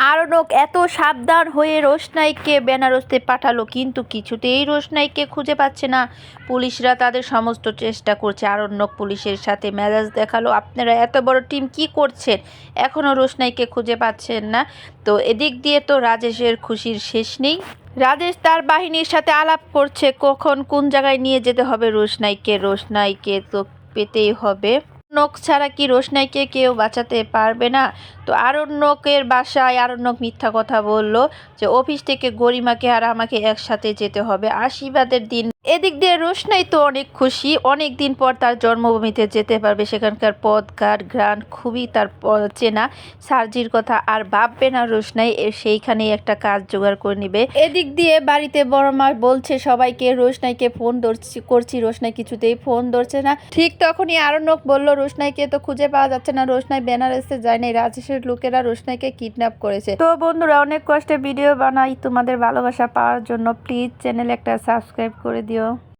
আরণ্যক এত সাবধান হয়ে রোশনাইকে বেনারসে পাঠালো, কিন্তু কিছুতেই রোশনাইকে খুঁজে পাচ্ছে না। পুলিশরা তাদের সমস্ত চেষ্টা করছে। আরণ্যক পুলিশের সাথে মেজাজ দেখালো, আপনারা এত বড় টিম কি করছেন, এখনও রোশনাইকে খুঁজে পাচ্ছেন না। তো এদিক দিয়ে তো রাজেশের খুশির শেষ নেই। রাজেশ তার বাহিনীর সাথে আলাপ করছে কখন কোন জায়গায় নিয়ে যেতে হবে রোশনাইকে। রোশনাইকে তো পেতেই হবে, আরণ্যক ছাড়া কি রোশনাইকে কেউ বাঁচাতে পারবে না? তো আরণ্যকের বাসায় আরণ্যক মিথ্যা কথা বলল যে অফিস থেকে গরিমাকে আর আমাকে একসাথে যেতে হবে আশীর্বাদের দিন। এদিক দিয়ে রোশনাই তো অনেক খুশি, অনেক দিন পর তার জন্মভূমিতে যেতে পারবে। সেখানকার পথঘাট ঘ্রাণ খুবই তার চেনা। সার্জির কথা আর ভাববে না রোশনাই, সেইখানেই একটা কাজ জোগাড় করে নিবে। এদিক দিয়ে বাড়িতে বড় মা বলছে সবাইকে রোশনাইকে ফোন করছি, রোশনাই কিছুতেই ফোন ধরছে না। ঠিক তখনই আরণ্যক বলল রোশনাইকে তো খুঁজে পাওয়া যাচ্ছে না, রোশনাই বেনারসে যায় নাই, রাজেশের লোকেরা রোশনাইকে কিডন্যাপ করেছে। তো বন্ধুরা, অনেক কষ্টে ভিডিও বানাই তোমাদের ভালোবাসা পাওয়ার জন্য, প্লিজ চ্যানেলে একটা সাবস্ক্রাইব করে দিও।